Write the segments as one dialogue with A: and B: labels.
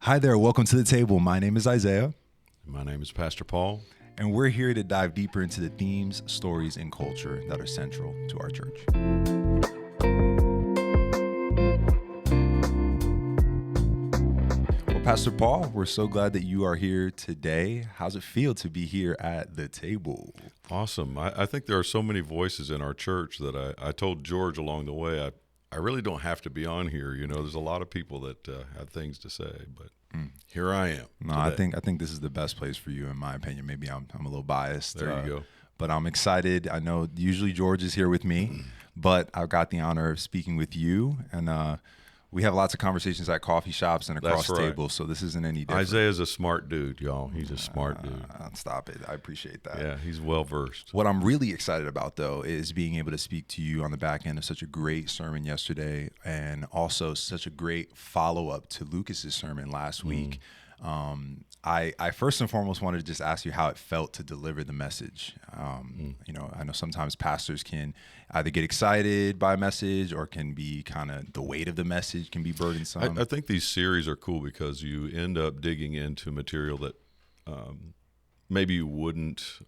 A: Hi there, welcome to the table. My name is Isaiah,
B: My name is Pastor Paul.
A: and we're here to dive deeper into the themes, stories, and culture that are central to our church. Well, Pastor Paul, we're so glad that you are here today. How's it feel to be here at the table?
B: Awesome. I think there are so many voices in our church that I told George along the way, I really don't have to be on here. You know, there's a lot of people that have things to say, but here I am.
A: No, I think this is the best place for you, in my opinion. Maybe I'm a little biased.
B: There you go.
A: But I'm excited. I know usually George is here with me, but I've got the honor of speaking with you. And we have lots of conversations at coffee shops and across
B: That's right.
A: tables, so this isn't any different.
B: Isaiah's a smart dude, y'all. He's a smart dude.
A: Stop it. I appreciate that.
B: Yeah, he's well versed.
A: What I'm really excited about, though, is being able to speak to you on the back end of such a great sermon yesterday, and also such a great follow-up to Lucas's sermon last week. I first and foremost wanted to just ask you how it felt to deliver the message. You know, I know sometimes pastors can either get excited by a message or can be kind of the weight of the message can be burdensome.
B: I think these series are cool because you end up digging into material that maybe you wouldn't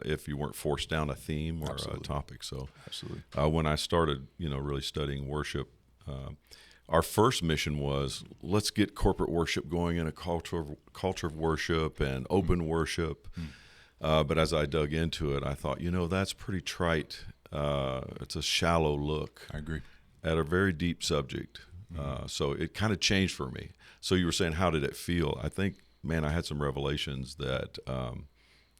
B: if you weren't forced down a theme or a topic. So
A: Absolutely.
B: When I started, really studying worship, our first mission was let's get corporate worship going in a culture of worship and open worship. But as I dug into it, I thought, that's pretty trite. It's a shallow look.
A: I agree.
B: At a very deep subject. So it kind of changed for me. So you were saying, how did it feel? I think, man, I had some revelations that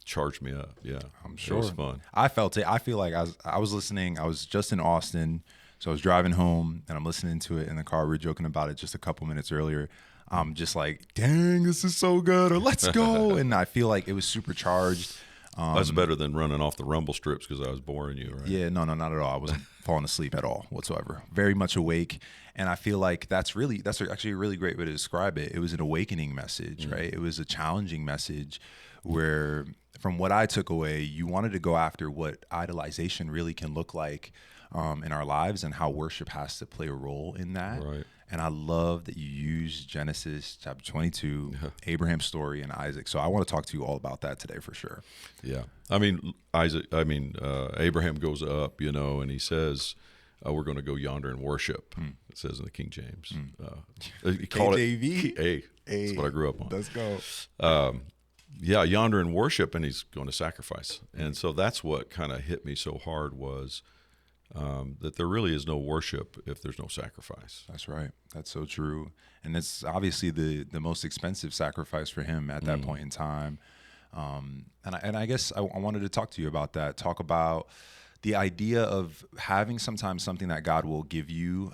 B: charged me up. Yeah,
A: I'm sure.
B: It was fun.
A: I felt it. I feel like I was listening. I was just in Austin, so I was driving home and I'm listening to it in the car. We were joking about it just a couple minutes earlier. I'm just like, dang, this is so good, or let's go. And I feel like it was supercharged.
B: That's better than running off the rumble strips because I was boring you, right?
A: Yeah, no, not at all. I wasn't falling asleep at all whatsoever. Very much awake. And I feel like that's actually a really great way to describe it. It was an awakening message, right? It was a challenging message where, from what I took away, you wanted to go after what idolization really can look like in our lives and how worship has to play a role in that.
B: Right.
A: And I love that you use Genesis chapter 22, Abraham's story, and Isaac. So I want to talk to you all about that today for sure.
B: Yeah. Abraham goes up, and he says, we're going to go yonder and worship. It says in the King James. He called
A: KJV?
B: it. That's what I grew up on.
A: Let's go.
B: Yeah, yonder and worship, and he's going to sacrifice. And so that's what kind of hit me so hard was that there really is no worship if there's no sacrifice.
A: That's right. That's so true. And it's obviously the most expensive sacrifice for him at that point in time. And I guess I wanted to talk to you about that, talk about the idea of having sometimes something that God will give you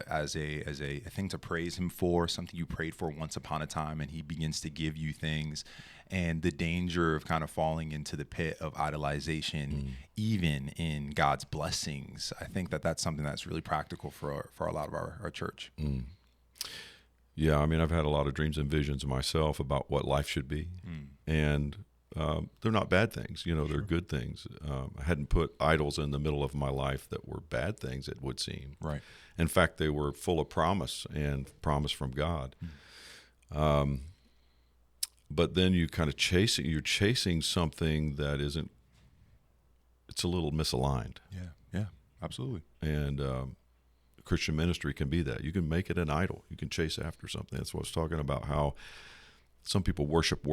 A: as a thing to praise him for, something you prayed for once upon a time, and he begins to give you things, and the danger of kind of falling into the pit of idolization, even in God's blessings. I think that that's something that's really practical for a lot of our church.
B: Yeah, I've had a lot of dreams and visions myself about what life should be, and they're not bad things. They're good things. I hadn't put idols in the middle of my life that were bad things, it would seem.
A: Right.
B: In fact, they were full of promise and promise from God. But then you kind of you're chasing something that isn't, it's a little misaligned.
A: Yeah, absolutely.
B: And Christian ministry can be that. You can make it an idol. You can chase after something. That's what I was talking about, how some people worship.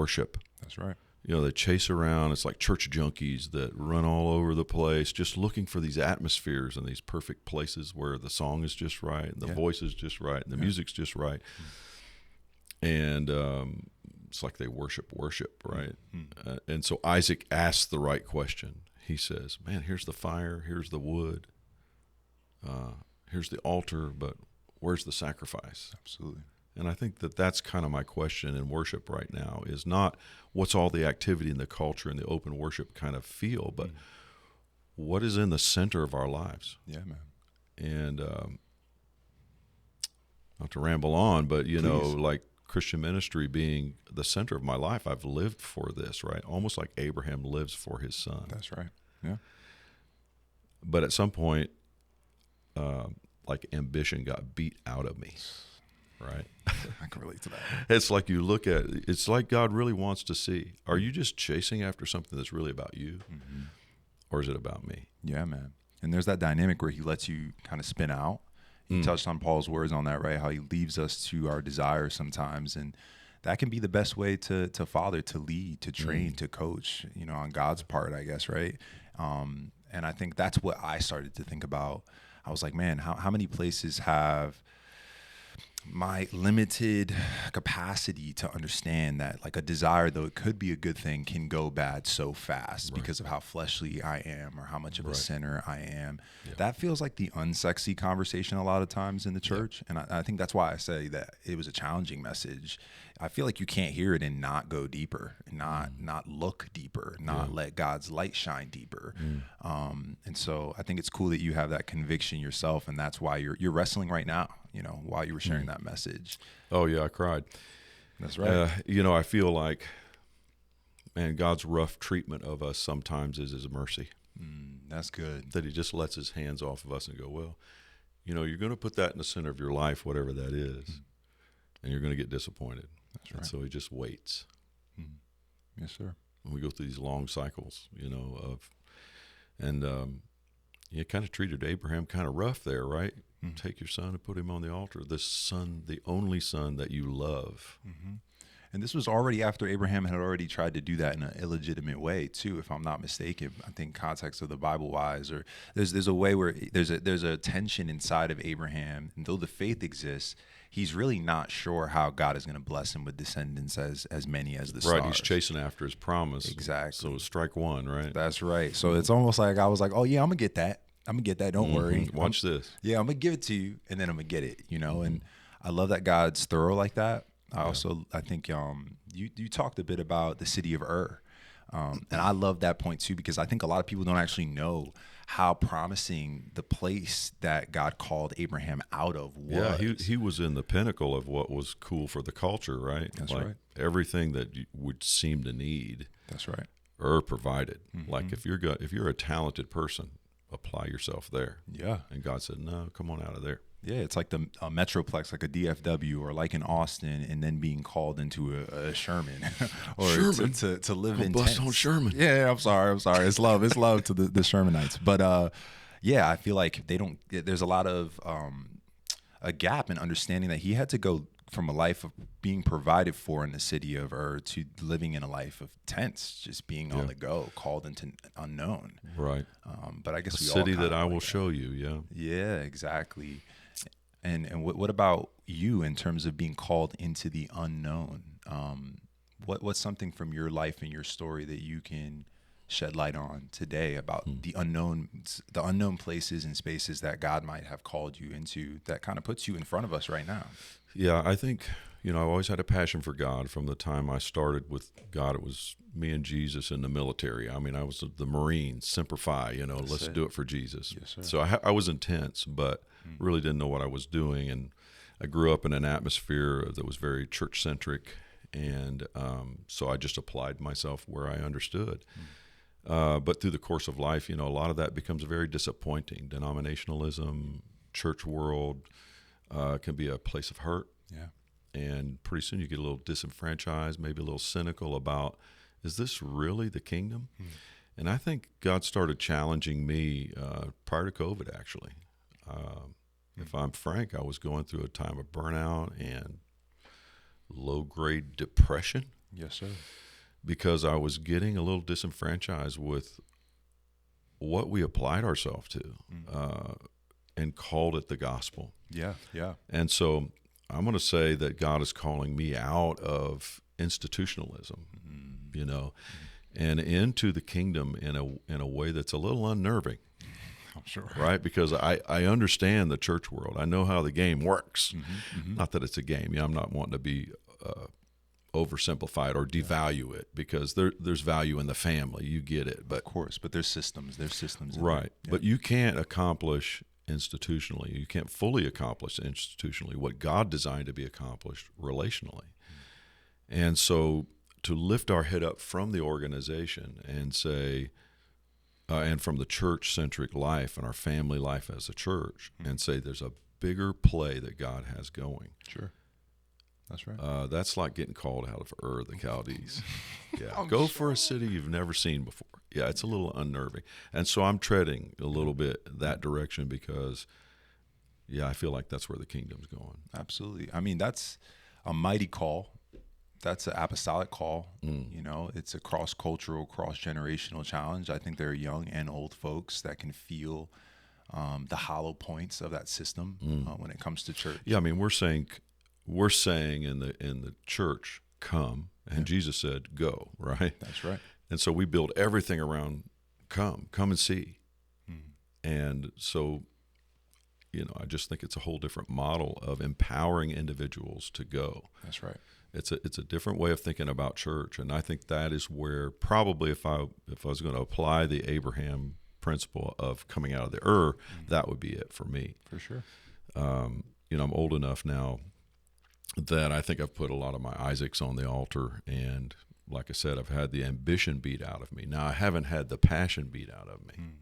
A: That's right.
B: They chase around. It's like church junkies that run all over the place, just looking for these atmospheres and these perfect places where the song is just right, and the voice is just right, and the music's just right. And it's like they worship, right? And so Isaac asks the right question. He says, man, here's the fire, here's the wood, here's the altar, but where's the sacrifice?
A: Absolutely.
B: And I think that that's kind of my question in worship right now, is not what's all the activity in the culture and the open worship kind of feel, but what is in the center of our lives?
A: Yeah, man.
B: And not to ramble on, but,
A: Please.
B: Like Christian ministry being the center of my life, I've lived for this, right? Almost like Abraham lives for his son.
A: That's right. Yeah.
B: But at some point, like ambition got beat out of me. right?
A: I can relate to that.
B: It's like you look at it's like God really wants to see, are you just chasing after something that's really about you, or is it about me?
A: Yeah, man. And there's that dynamic where he lets you kind of spin out. You touched on Paul's words on that, right? How he leaves us to our desires sometimes. And that can be the best way to father, to lead, to train, to coach, on God's part, I guess, right? And I think that's what I started to think about. I was like, man, how many places have my limited capacity to understand that, like, a desire, though it could be a good thing, can go bad so fast because of how fleshly I am or how much of a sinner I am. That feels like the unsexy conversation a lot of times in the church. And I think that's why I say that it was a challenging message. I feel like you can't hear it and not go deeper, not look deeper, not let God's light shine deeper. And so I think it's cool that you have that conviction yourself, and that's why you're wrestling right now, while you were sharing that message.
B: Oh yeah, I cried.
A: That's right.
B: I feel like, man, God's rough treatment of us sometimes is his mercy.
A: That's good.
B: That he just lets his hands off of us and go, well, you're going to put that in the center of your life, whatever that is, and you're going to get disappointed.
A: That's right.
B: And so he just waits.
A: Yes, sir.
B: And we go through these long cycles, you kind of treated Abraham kind of rough there, right? Take your son and put him on the altar. This son, the only son that you love.
A: And this was already after Abraham had already tried to do that in an illegitimate way too, if I'm not mistaken. I think context of the Bible wise, or there's a way where there's a tension inside of Abraham, and though the faith exists, he's really not sure how God is going to bless him with descendants as many as the stars.
B: Right, he's chasing after his promise.
A: Exactly.
B: So strike one, right?
A: That's right. So it's almost like I was like, oh yeah, I'm gonna get that. Don't worry.
B: Watch this.
A: Yeah, I'm gonna give it to you, and then I'm gonna get it. And I love that God's thorough like that. I think you talked a bit about the city of Ur, and I love that point too, because I think a lot of people don't actually know how promising the place that God called Abraham out of was.
B: Yeah, he was in the pinnacle of what was cool for the culture, right?
A: That's
B: like
A: right.
B: Everything that you would seem to need.
A: That's right.
B: Ur provided. Like if you're a talented person, apply yourself there.
A: Yeah.
B: And God said, no, come on out of there.
A: Yeah, it's like the Metroplex, like a DFW, or like in Austin, and then being called into a Sherman, or
B: Sherman.
A: to live in
B: bust
A: tents.
B: on Sherman.
A: Yeah, I'm sorry. It's love to the Shermanites. But yeah, I feel like there's a lot of a gap in understanding that he had to go from a life of being provided for in the city of Ur to living in a life of tents, just being on the go, called into unknown.
B: Right.
A: But I guess
B: A
A: we
B: city
A: all
B: that I will show you. Yeah.
A: Yeah, exactly. And what about you in terms of being called into the unknown? What's something from your life and your story that you can shed light on today about the unknown places and spaces that God might have called you into, that kind of puts you in front of us right now?
B: Yeah, I think, I've always had a passion for God from the time I started with God. It was me and Jesus in the military. I mean, I was the Marines, Semper Fi, let's do it for Jesus.
A: Yes, sir.
B: So I was intense, but really didn't know what I was doing. And I grew up in an atmosphere that was very church-centric. And so I just applied myself where I understood. But through the course of life, a lot of that becomes very disappointing. Denominationalism, church world can be a place of hurt.
A: Yeah.
B: And pretty soon you get a little disenfranchised, maybe a little cynical about, is this really the kingdom? And I think God started challenging me prior to COVID, actually. If I'm frank, I was going through a time of burnout and low-grade depression.
A: Yes, sir.
B: Because I was getting a little disenfranchised with what we applied ourselves to and called it the gospel.
A: Yeah, yeah.
B: And so I'm going to say that God is calling me out of institutionalism, and into the kingdom in a way that's a little unnerving.
A: I'm sure.
B: Right? Because I understand the church world. I know how the game works. Not that it's a game. I'm not wanting to be oversimplified or devalue it, because there's value in the family. You get it. But
A: of course, but there's systems.
B: Right. Yeah. But you can't accomplish institutionally. You can't fully accomplish institutionally what God designed to be accomplished relationally. And so to lift our head up from the organization and say, and from the church-centric life and our family life as a church, and say there's a bigger play that God has going.
A: Sure. That's right.
B: That's like getting called out of Ur of the Chaldees. Yeah,
A: I'm
B: go for a city you've never seen before. Yeah, it's a little unnerving, and so I'm treading a little bit that direction because, yeah, I feel like that's where the kingdom's going.
A: Absolutely. I mean, that's a mighty call. That's an apostolic call. You know, it's a cross-cultural, cross-generational challenge. I think there are young and old folks that can feel the hollow points of that system when it comes to church.
B: Yeah, I mean, we're saying in the church, come, and Jesus said, go, right?
A: That's right.
B: And so we build everything around come and see. And so, you know, I just think it's a whole different model of empowering individuals to go.
A: That's right.
B: It's a different way of thinking about church, and I think that is where probably if I was going to apply the Abraham principle of coming out of the Ur, that would be it for me.
A: For sure.
B: You know, I'm old enough now that I think I've put a lot of my Isaacs on the altar, and like I said, I've had the ambition beat out of me. Now I haven't had the passion beat out of me.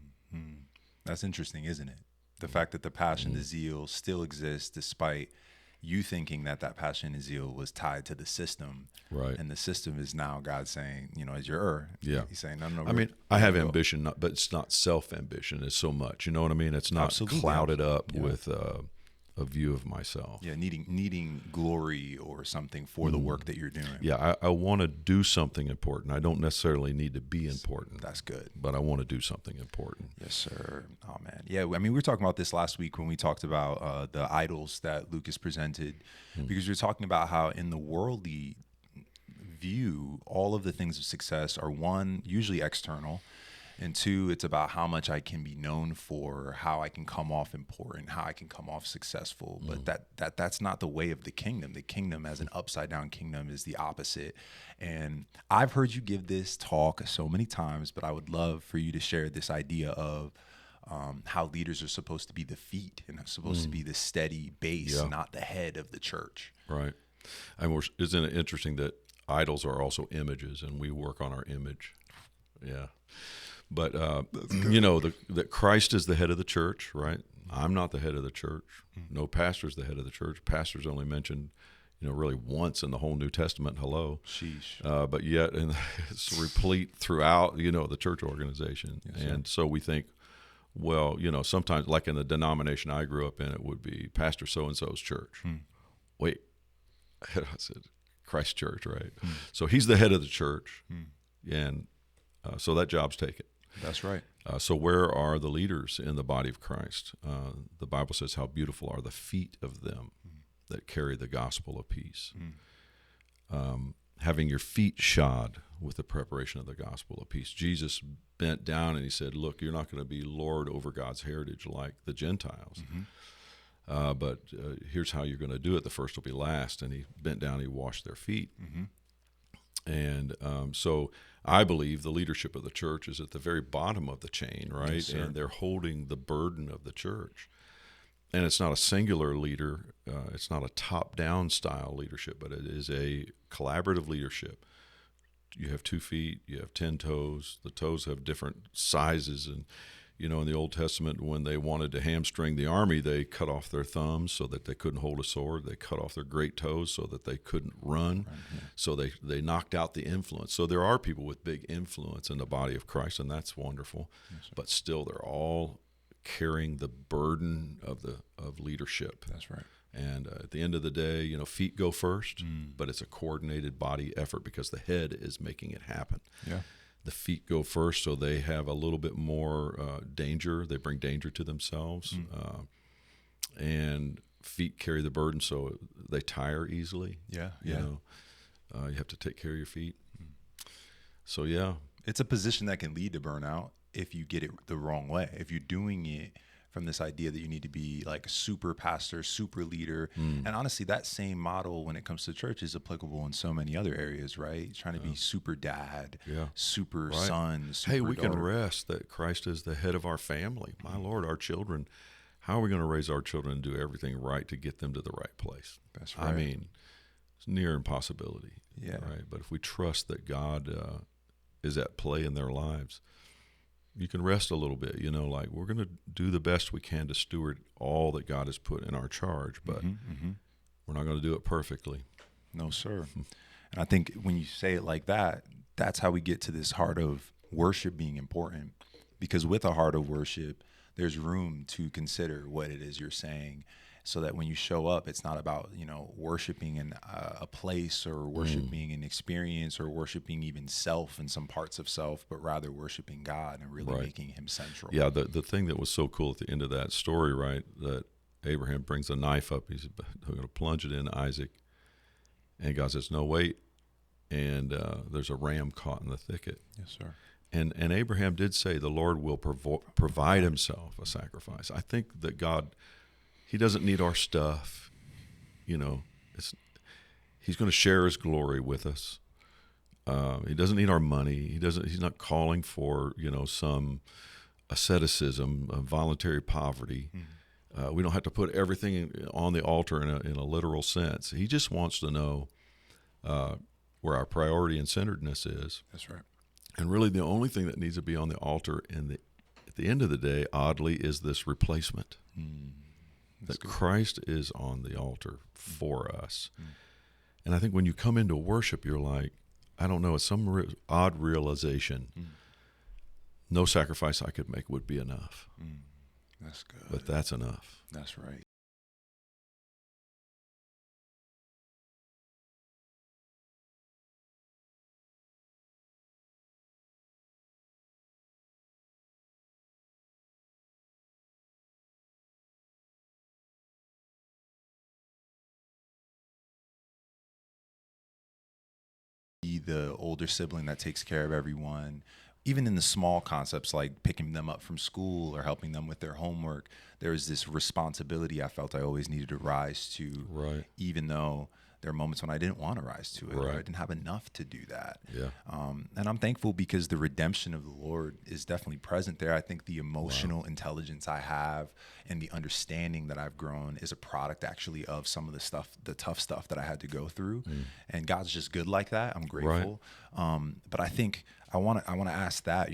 A: That's interesting, isn't it? The fact that the passion, the zeal still exists despite you thinking that passion and zeal was tied to the system.
B: Right.
A: And the system is now God saying, you know, as your Ur.
B: Yeah.
A: He's saying, no.
B: I mean, I have ambition, but it's not self-ambition. It's so much. You know what I mean? It's not
A: Absolutely.
B: clouded up with a view of myself.
A: Yeah, needing glory or something for the work that you're doing.
B: Yeah, I want to do something important. I don't necessarily need to be important.
A: That's good.
B: But I want to do something important.
A: Yes, sir. Oh, man. Yeah, I mean, we were talking about this last week when we talked about the idols that Lucas presented, because we were talking about how in the worldly view, all of the things of success are, one, usually external, and two, it's about how much I can be known for, how I can come off important, how I can come off successful. But that's not the way of the kingdom. The kingdom as an upside down kingdom is the opposite. And I've heard you give this talk so many times, but I would love for you to share this idea of how leaders are supposed to be the feet and are supposed to be the steady base, not the head of the church.
B: Right. And isn't it interesting that idols are also images, and we work on our image? Yeah. But, you know, that Christ is the head of the church, right? I'm not the head of the church. No pastor's the head of the church. Pastor's only mentioned, you know, really once in the whole New Testament. Hello.
A: Sheesh.
B: But yet, and it's replete throughout, you know, the church organization.
A: Yes,
B: and so we think, well, you know, sometimes, like in the denomination I grew up in, it would be Pastor so-and-so's church. Wait. I said, Christ Church, right? So he's the head of the church. And so that job's taken.
A: That's right.
B: So where are the leaders in the body of Christ? The Bible says how beautiful are the feet of them that carry the gospel of peace. Having your feet shod with the preparation of the gospel of peace. Jesus bent down and he said, look, you're not going to be Lord over God's heritage like the Gentiles. But here's how you're going to do it. The first will be last. And he bent down, he washed their feet. And so I believe the leadership of the church is at the very bottom of the chain, right?
A: Yes,
B: and they're holding the burden of the church. And it's not a singular leader. It's not a top-down style leadership, but it is a collaborative leadership. You have 2 feet, you have 10 toes. The toes have different sizes. And, you know, in the Old Testament, when they wanted to hamstring the army, they cut off their thumbs so that they couldn't hold a sword. They cut off their great toes so that they couldn't run. So they knocked out the influence. So there are people with big influence in the body of Christ, and that's wonderful. Yes, but still, they're all carrying the burden of leadership.
A: That's right.
B: And at the end of the day, you know, feet go first, but it's a coordinated body effort because the head is making it happen.
A: Yeah.
B: The feet go first, so they have a little bit more danger. They bring danger to themselves. And feet carry the burden, so they tire easily.
A: Yeah,
B: You know, you have to take care of your feet. So, yeah.
A: It's a position that can lead to burnout if you get it the wrong way. If you're doing it from this idea that you need to be like a super pastor, super leader. And honestly, that same model when it comes to church is applicable in so many other areas, right? Trying to be super dad, super son, super
B: Hey, we
A: daughter.
B: can rest that Christ is the head of our family. My Lord, our children, how are we going to raise our children and do everything right to get them to the right place?
A: That's right.
B: I mean, it's near impossibility.
A: Yeah.
B: Right. But if we trust that God is at play in their lives, you can rest a little bit, you know, like we're going to do the best we can to steward all that God has put in our charge, but we're not going to do it perfectly.
A: No, sir. And I think when you say it like that, that's how we get to this heart of worship being important. Because with a heart of worship, there's room to consider what it is you're saying, so that when you show up, it's not about, worshiping in a place, or worshiping an experience, or worshiping even self and some parts of self, but rather worshiping God and really making him central.
B: Yeah, the thing that was so cool at the end of that story, right, that Abraham brings a knife up. He's going to plunge it in Isaac. And God says, no, wait. And there's a ram caught in the thicket.
A: Yes, sir.
B: And Abraham did say the Lord will provide himself a sacrifice. I think that God, he doesn't need our stuff. He's going to share his glory with us. He doesn't need our money. He's not calling for, some asceticism, voluntary poverty. We don't have to put everything on the altar in a literal sense. He just wants to know where our priority and centeredness is.
A: That's right.
B: And really the only thing that needs to be on the altar at the end of the day, oddly, is this replacement. That good. Christ is on the altar for us. And I think when you come into worship, you're like, I don't know, it's some odd realization. No sacrifice I could make would be enough.
A: That's good.
B: But that's enough.
A: That's right. The older sibling that takes care of everyone, even in the small concepts like picking them up from school or helping them with their homework, there's this responsibility I felt I always needed to rise to,
B: right,
A: even though there are moments when I didn't want to rise to it,
B: right,
A: or I didn't have enough to do that.
B: Yeah.
A: And I'm thankful because the redemption of the Lord is definitely present there. I think the emotional intelligence I have and the understanding that I've grown is a product actually of some of the tough stuff that I had to go through. And God's just good like that. I'm grateful. Right. But I think I want to ask that,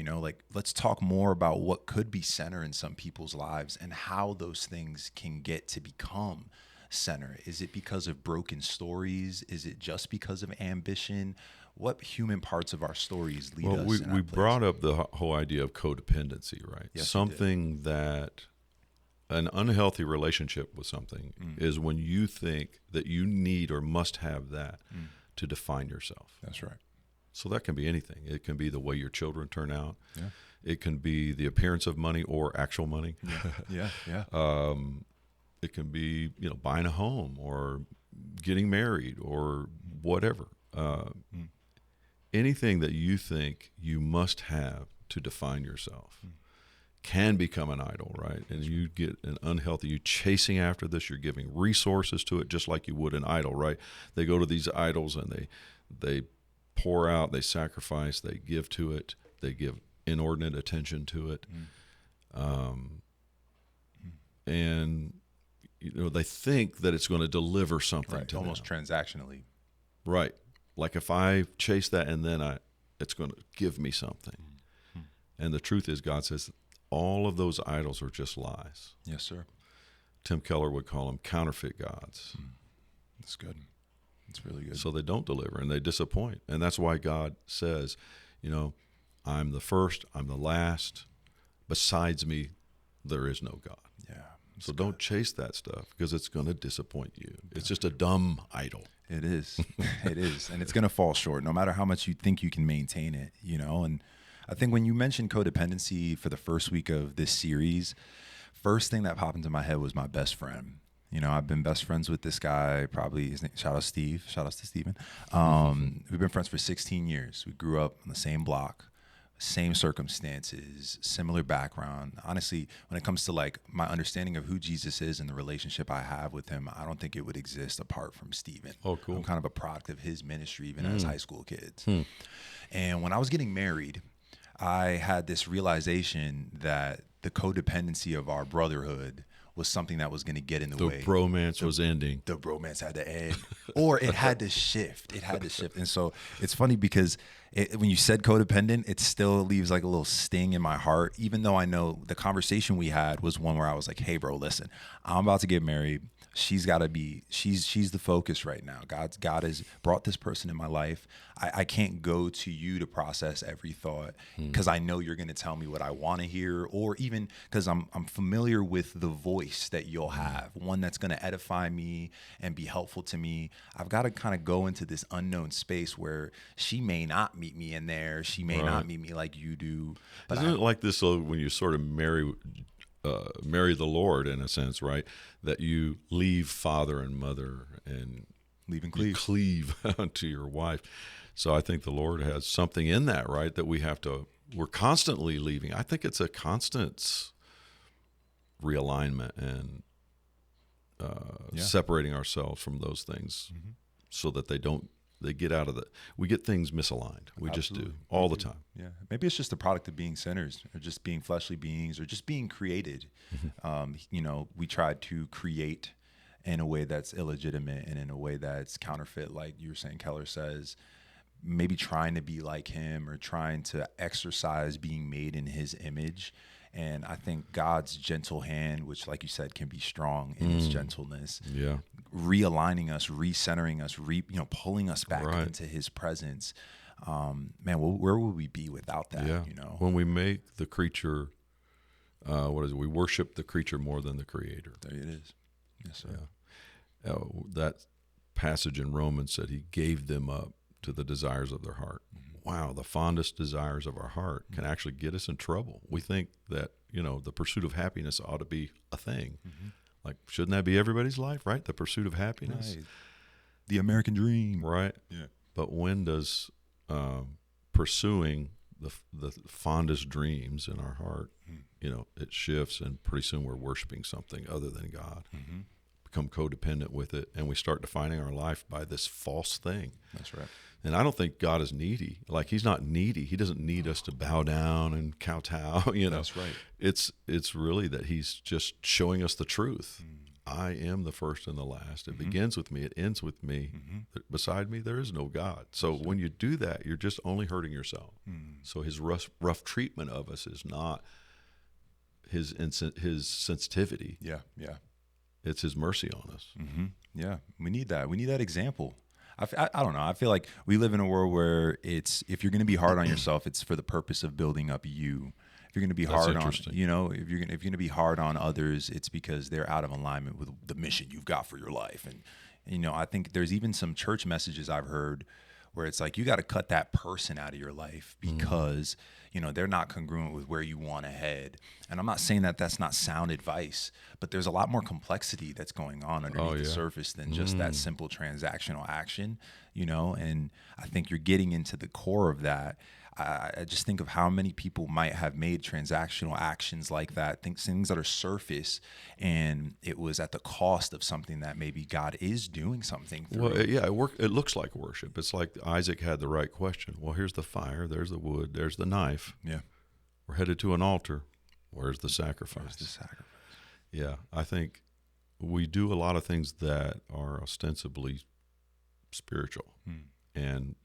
A: let's talk more about what could be center in some people's lives and how those things can get to become center. Is it because of broken stories? Is it just because of ambition? What human parts of our stories lead us?
B: We brought up the whole idea of codependency, right?
A: Yes,
B: something that an unhealthy relationship with something is when you think that you need or must have that to define yourself.
A: That's right.
B: So that can be anything. It can be the way your children turn out.
A: Yeah.
B: It can be the appearance of money or actual money.
A: Yeah.
B: It can be, buying a home or getting married or whatever. Anything that you think you must have to define yourself can become an idol, right? And you get an unhealthy, you chasing after this, you're giving resources to it just like you would an idol, right? They go to these idols and they pour out, they sacrifice, they give to it, they give inordinate attention to it. And they think that it's going to deliver something to
A: almost
B: them.
A: Transactionally.
B: Right. Like if I chase that and then it's going to give me something. And the truth is, God says all of those idols are just lies.
A: Yes, sir.
B: Tim Keller would call them counterfeit gods.
A: That's good. That's really good.
B: So they don't deliver and they disappoint. And that's why God says, I'm the first, I'm the last. Besides me, there is no God.
A: Yeah.
B: So don't chase that stuff because it's going to disappoint you. It's just a dumb idol.
A: It is. It is. And it's going to fall short no matter how much you think you can maintain it, And I think when you mentioned codependency for the first week of this series, first thing that popped into my head was my best friend. I've been best friends with this guy, probably his name, shout out Steve. Shout out to Steven. We've been friends for 16 years. We grew up on the same block. Same circumstances, similar background. Honestly, when it comes to my understanding of who Jesus is and the relationship I have with him, I don't think it would exist apart from Stephen.
B: Oh, cool.
A: I'm kind of a product of his ministry, even as high school kids. And when I was getting married, I had this realization that the codependency of our brotherhood was something that was going to get in the
B: The
A: way.
B: bromance was ending.
A: The bromance had to end, or it had to shift. It had to shift. And so it's funny because when you said codependent, it still leaves like a little sting in my heart, even though I know the conversation we had was one where I was like, hey, bro, listen, I'm about to get married. She's got to be, she's the focus right now. God has brought this person in my life. I can't go to you to process every thought because I know you're going to tell me what I want to hear, or even because I'm familiar with the voice that you'll have, one that's going to edify me and be helpful to me. I've got to kind of go into this unknown space where she may not meet me in there. She may not meet me like you do. But
B: Isn't it like this when you sort of marry the Lord in a sense, right? That you leave father and mother and
A: leave and
B: you
A: cleave.
B: cleave to your wife. So I think the Lord has something in that, right? That we're constantly leaving. I think it's a constant realignment and separating ourselves from those things so that they get out of we get things misaligned. We
A: Absolutely.
B: just do all the time.
A: Yeah. Maybe it's just a product of being sinners, or just being fleshly beings, or just being created. We tried to create in a way that's illegitimate and in a way that's counterfeit, like you were saying, Keller says, maybe trying to be like him or trying to exercise being made in his image. And I think God's gentle hand, which, like you said, can be strong in his gentleness, realigning us, recentering us, pulling us back into his presence. Where would we be without that?
B: Yeah. When we make the creature, we worship the creature more than the creator.
A: There it is. Yes, sir.
B: Yeah. That passage in Romans said he gave them up to the desires of their heart. Wow, the fondest desires of our heart can actually get us in trouble. We think that, the pursuit of happiness ought to be a thing. Like, shouldn't that be everybody's life, right? The pursuit of happiness.
A: Right. The American dream.
B: Right.
A: Yeah.
B: But when does pursuing the fondest dreams in our heart, it shifts, and pretty soon we're worshiping something other than God. Become codependent with it, and we start defining our life by this false thing.
A: That's right.
B: And I don't think God is needy. Like, he's not needy. He doesn't need us to bow down and kowtow,
A: That's right.
B: It's really that he's just showing us the truth. I am the first and the last. It begins with me. It ends with me. Beside me, there is no God. So when you do that, you're just only hurting yourself. So his rough treatment of us is not his sensitivity.
A: Yeah, yeah.
B: It's his mercy on us.
A: Yeah, we need that. We need that example. I don't know. I feel like we live in a world where if you're going to be hard on yourself, it's for the purpose of building up you. If you're going to be hard on, if you're going to be hard on others, it's because they're out of alignment with the mission you've got for your life. And I think there's even some church messages I've heard where it's like, you got to cut that person out of your life because they're not congruent with where you want to head. And I'm not saying that that's not sound advice, but there's a lot more complexity that's going on underneath the surface than just that simple transactional action, and I think you're getting into the core of that. I just think of how many people might have made transactional actions like that, things that are surface, and it was at the cost of something that maybe God is doing something through.
B: Well, it looks like worship. It's like Isaac had the right question. Well, here's the fire, there's the wood, there's the knife.
A: Yeah.
B: We're headed to an altar. Where's the sacrifice?
A: Where's the sacrifice?
B: Yeah, I think we do a lot of things that are ostensibly spiritual and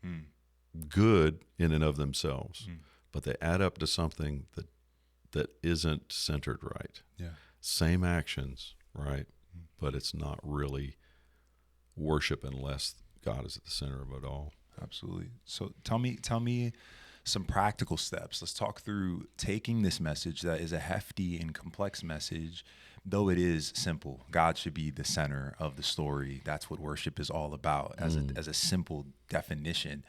B: good in and of themselves, but they add up to something that isn't centered right.
A: Yeah.
B: Same actions, right? But it's not really worship unless God is at the center of it all.
A: Absolutely. So tell me some practical steps. Let's talk through taking this message that is a hefty and complex message, though it is simple. God should be the center of the story. That's what worship is all about as a simple definition.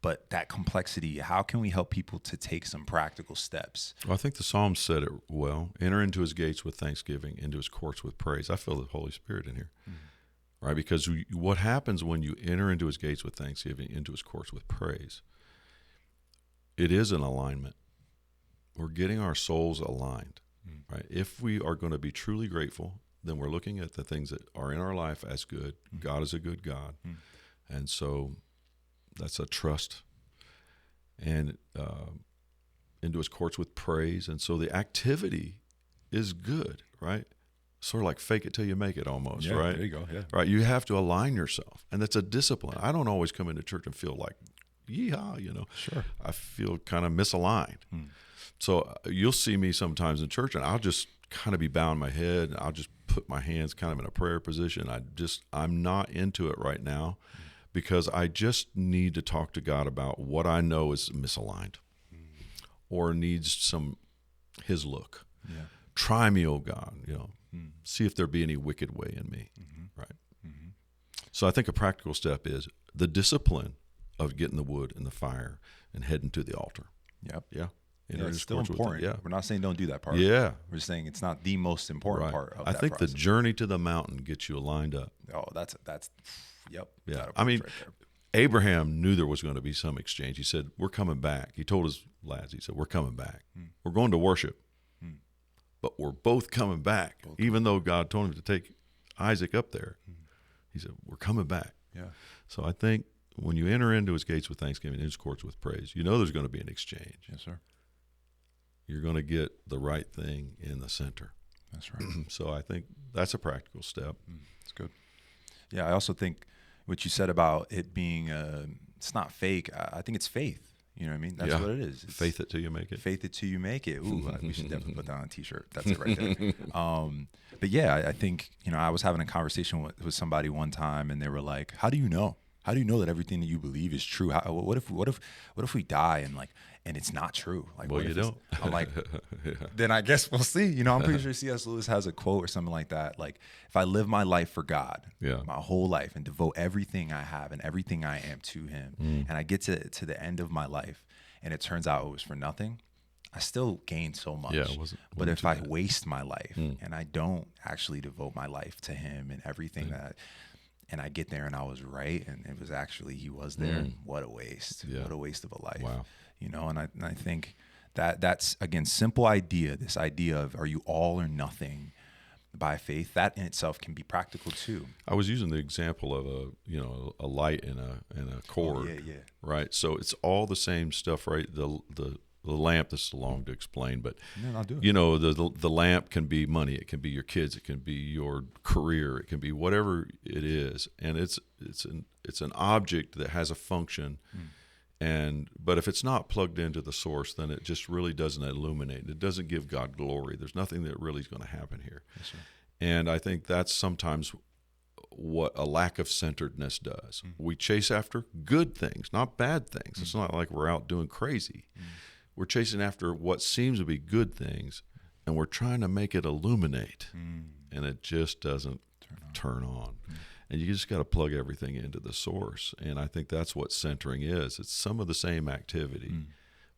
A: But that complexity, how can we help people to take some practical steps?
B: Well, I think the Psalm said it well. Enter into his gates with thanksgiving, into his courts with praise. I feel the Holy Spirit in here, right? Because what happens when you enter into his gates with thanksgiving, into his courts with praise, it is an alignment. We're getting our souls aligned, right? If we are going to be truly grateful, then we're looking at the things that are in our life as good. God is a good God. And so that's a trust, and into his courts with praise. And so the activity is good, right? sort of like fake it till you make it almost,
A: Yeah,
B: right?
A: there you go. Yeah.
B: Right. You have to align yourself. And that's a discipline. I don't always come into church and feel like, yeehaw,
A: Sure.
B: I feel kind of misaligned. So you'll see me sometimes in church and I'll just kind of be bowing my head and I'll just put my hands kind of in a prayer position. I'm not into it right now because I just need to talk to God about what I know is misaligned or needs his look.
A: Yeah.
B: Try me, oh God, see if there be any wicked way in me. Right. So I think a practical step is the discipline of getting the wood and the fire and heading to the altar.
A: Yep.
B: Yeah.
A: It's still important.
B: Yeah.
A: We're not saying don't do that part.
B: Yeah.
A: We're just saying it's not the most important part of
B: I
A: that
B: think
A: process.
B: the journey to the mountain gets you lined up.
A: Oh, that's yep.
B: Yeah.
A: That'll
B: I mean,
A: right there.
B: Abraham knew there was going to be some exchange. He said, we're coming back. He told his lads, he said, we're coming back. We're going to worship, but we're both coming back. Even though God told him to take Isaac up there, he said, we're coming back.
A: Yeah.
B: So I think when you enter into his gates with thanksgiving, his courts with praise, you know there's going to be an exchange.
A: Yes, sir.
B: You're going to get the right thing in the center.
A: That's right.
B: So I think that's a practical step.
A: That's good. Yeah, I also think what you said about it being, it's not fake. I think it's faith. You know what I mean? That's what it is. It's
B: faith it till you make it.
A: Faith it till you make it. Ooh, we should definitely put that on a T-shirt. That's it right there. But yeah, I think, I was having a conversation with somebody one time, and they were like, "How do you know? How do you know that everything that you believe is true? What if we die and it's not true? Like,
B: Well,
A: what
B: you
A: if it's-"
B: don't.
A: I'm like, then I guess we'll see. I'm pretty sure C.S. Lewis has a quote or something like that. Like, if I live my life for God, my whole life, and devote everything I have and everything I am to Him, and I get to the end of my life, and it turns out it was for nothing, I still gained so much.
B: Yeah, it wasn't
A: but if
B: too
A: I
B: bad.
A: waste my life and I don't actually devote my life to Him and everything and I get there and I was right, and it was actually He was there, what a waste.
B: Yeah.
A: What a waste of a life.
B: Wow.
A: And I think that's, again, simple idea, this idea of, are you all or nothing by faith? That in itself can be practical too.
B: I was using the example of a light and a cord,
A: yeah.
B: right? So it's all the same stuff, right? The lamp. This is long to explain, but
A: No, I'll do it.
B: the lamp can be money. It can be your kids. It can be your career. It can be whatever it is, and it's an object that has a function. But if it's not plugged into the source, then it just really doesn't illuminate. It doesn't give God glory. There's nothing that really is going to happen here.
A: Yes, sir.
B: And I think that's sometimes what a lack of centeredness does. We chase after good things, not bad things. It's not like we're out doing crazy. We're chasing after what seems to be good things, and we're trying to make it illuminate, and it just doesn't turn on. And you just got to plug everything into the source. And I think that's what centering is. It's some of the same activity,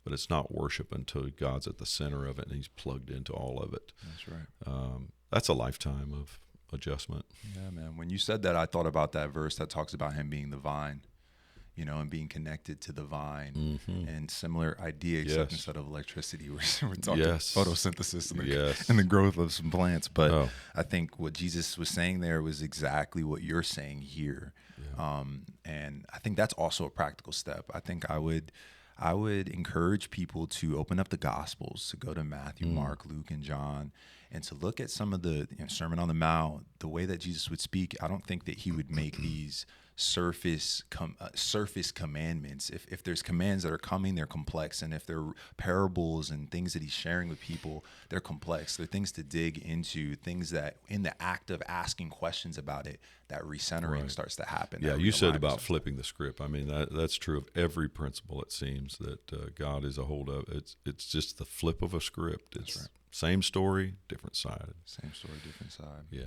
B: but it's not worship until God's at the center of it and He's plugged into all of it.
A: That's right.
B: That's a lifetime of adjustment.
A: Yeah, man. When you said that, I thought about that verse that talks about Him being the vine, and being connected to the vine, and similar idea, except instead of electricity, we're talking photosynthesis and the growth of some plants. But I think what Jesus was saying there was exactly what you're saying here. Yeah. And I think that's also a practical step. I think I would encourage people to open up the Gospels, to go to Matthew, Mark, Luke, and John, and to look at some of the Sermon on the Mount, the way that Jesus would speak. I don't think that He would make these surface commandments. If there's commands that are coming, they're complex, and if they're parables and things that He's sharing with people, they're complex. They're things to dig into, things that in the act of asking questions about it, that recentering starts to happen.
B: Yeah, you said about flipping the script. I mean, that's true of every principle. It seems that God is a hold of. It's just the flip of a script. It's same story, different side.
A: Same story, different side.
B: Yeah.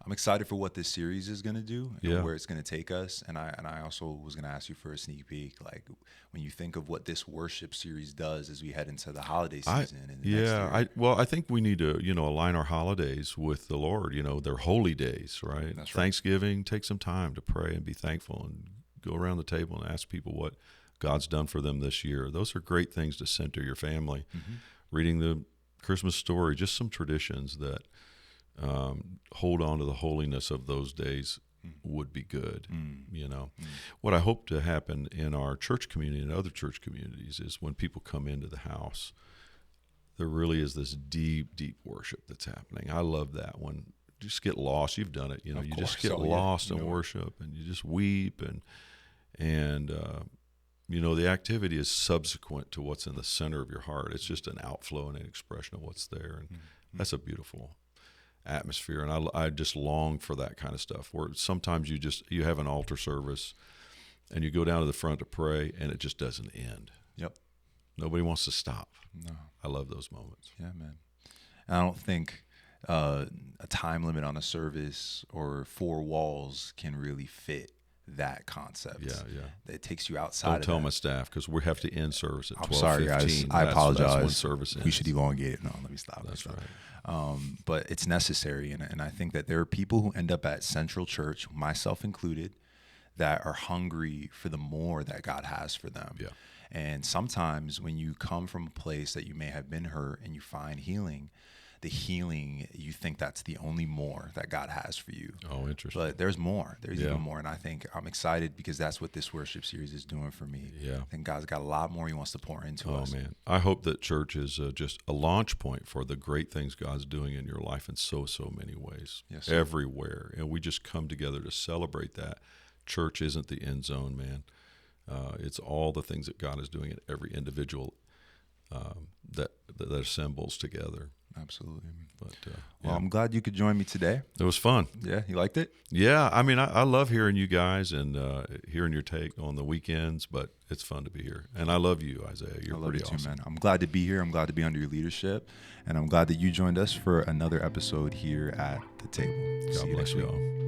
A: I'm excited for what this series is going to do and where it's going to take us. And I also was going to ask you for a sneak peek, like when you think of what this worship series does as we head into the holiday season. Next year.
B: I think we need to, align our holidays with the Lord. They're holy days, right?
A: That's right.
B: Thanksgiving, take some time to pray and be thankful and go around the table and ask people what God's done for them this year. Those are great things to center your family. Reading the Christmas story, just some traditions that hold on to the holiness of those days would be good. What I hope to happen in our church community and other church communities is when people come into the house, there really is this deep, deep worship that's happening. I love that one. Just get lost. You've done it. You know, you just get lost in worship, and you just weep, and you know, the activity is subsequent to what's in the center of your heart. It's just an outflow and an expression of what's there, and that's a beautiful atmosphere. And I just long for that kind of stuff, where sometimes you have an altar service, and you go down to the front to pray, and it just doesn't end.
A: Yep.
B: Nobody wants to stop.
A: No.
B: I love those moments.
A: Yeah, man. I don't think a time limit on a service or 4 walls can really fit that concept.
B: Yeah.
A: It takes you outside.
B: Don't tell my staff, because we have to end service at 12:15.
A: I'm sorry, guys. I apologize.
B: That's when service ends.
A: We should elongate it. No, let me stop.
B: That's right.
A: But it's necessary, and I think that there are people who end up at Central Church, myself included, that are hungry for the more that God has for them.
B: Yeah.
A: And sometimes when you come from a place that you may have been hurt and you find healing, the healing, you think that's the only more that God has for you.
B: Oh, interesting.
A: But there's more. There's even more. And I think I'm excited because that's what this worship series is doing for me.
B: Yeah.
A: I think God's got a lot more he wants to pour into us.
B: Oh, man. I hope that church is just a launch point for the great things God's doing in your life in so many ways.
A: Yes, sir.
B: Everywhere. And we just come together to celebrate that. Church isn't the end zone, man. It's all the things that God is doing in every individual that assembles together.
A: Absolutely.
B: But
A: well, I'm glad you could join me today.
B: It was fun.
A: Yeah, you liked it?
B: Yeah, I mean, I love hearing you guys and hearing your take on the weekends, but it's fun to be here. And I love you, Isaiah. You're pretty awesome.
A: Too, man. I'm glad to be here. I'm glad to be under your leadership, and I'm glad that you joined us for another episode here at the table.
B: God bless you all.